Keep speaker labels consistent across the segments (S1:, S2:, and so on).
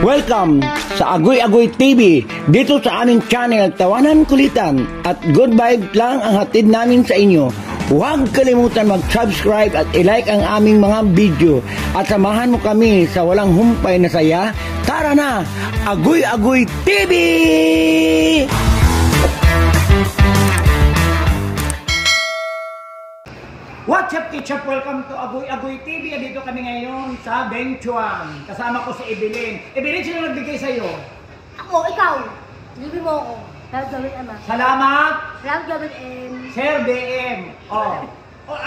S1: Welcome sa Agoy Agoy TV. Dito sa aming channel, tawanan, kulitan at good vibe lang ang hatid namin sa inyo. Huwag kalimutan mag-subscribe at i-like ang aming mga video at samahan mo kami sa walang humpay na saya. Tara na, Agoy Agoy TV! What's up, Ketchup? Welcome to Agoy Agoy TV. Dito kami ngayon sa Benchuan. Kasama ko si Evelyn. Evelyn, sino nagbigay sa'yo?
S2: Ako, ikaw. Libi mo ako. Salamat gawin, Ama.
S1: Salamat.
S2: Salamat gawin, M.
S1: Sir BM. Oh,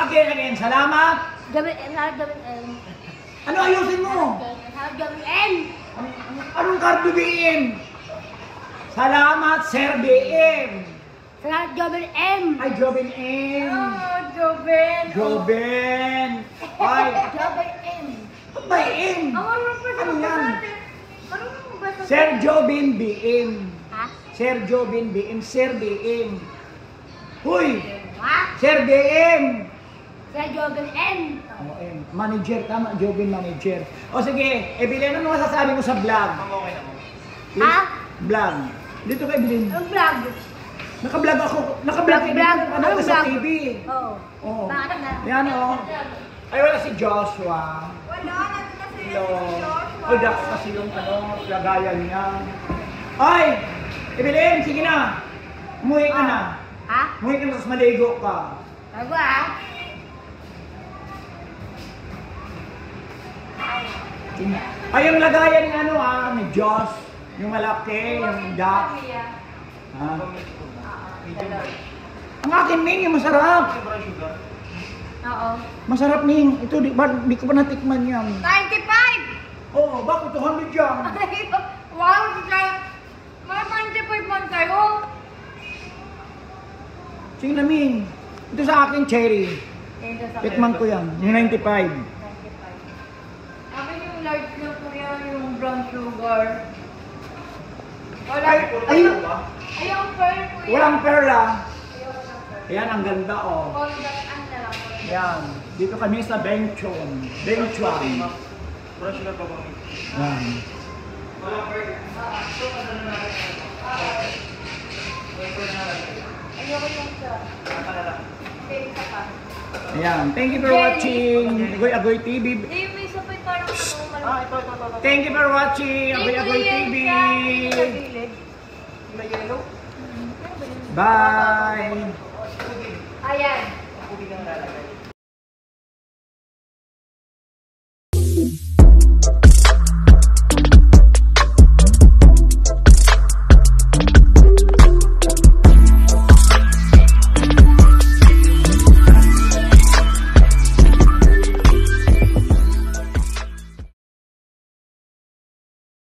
S1: again. Salamat.
S2: Gawin, M. Salamat gawin, M.
S1: Ano ayusin mo?
S2: Salamat gawin, M.
S1: Anong kardo BM? Salamat, Sir BM.
S2: Salamat gawin, M.
S1: Ay, Jobin M.
S2: Oh, Joben.
S1: Joben. Ay,
S2: Joben, M.
S1: Bay M. Ano yan? Sir Jobin BM.
S2: Ha?
S1: Sir Jobin BM. Sir BM. Huy!
S2: Ha?
S1: Sir BM.
S2: Sir Joben, M.
S1: Oh, M. Manager, tama. Jobin manager. O sige, Evelyn, ano masasabi mo sa vlog?
S3: Okay na mo.
S2: Ha?
S1: Vlog. Dito ka, Evelyn.
S2: Ang vlog.
S1: Naka-vlog ako. Naka-vlog ka dito. Ano ka sa TV?
S2: Oo.
S1: Oo.
S2: Bakit na?
S1: Yan o. Ay, wala si Joshua.
S2: Wala, nandun na si
S1: Hello. Ay, that's kasi yung lagayan niya. Ay! Evelyn, sige na. Umuwi ka na.
S2: Ha?
S1: Umuwi ka na, tapos maligo ka.
S2: Bago, ha?
S1: Ay, yung lagayan ni ano ni Josh. Yung malaki, yung duck. Ha? Ang akin, Ming, yung masarap.
S2: Oo.
S1: Masarap, Ming. Ito, di ko pa natikman yan.
S2: 95!
S1: Oo, bakit 200 yan?
S2: Wow, mga 95 man kayo.
S1: Sige na, Ming. Ito sa akin, cherry. Tikman ko yan. Yung 95.
S2: Akin yung large na po yan, yung brown sugar. Wala.
S1: Ay!
S2: Ayong pearl po yan.
S1: Walang perla. Ayan, ang ganda, oh.
S2: Kondakan na lang po.
S1: Ayan. Dito kami sa Benchuan. Benchuan.
S3: Brush sugar pa ba?
S1: Ayan.
S2: Ayoko yung siya. Okay, isa pa.
S1: Ayan. Thank you for watching Agoy Agoy TV.
S2: Eh, may isa pa yung parang ano malaki.
S3: Ito.
S1: Thank you for watching Agoy Agoy TV.
S3: May yellow?
S1: Bye!
S2: Ayan.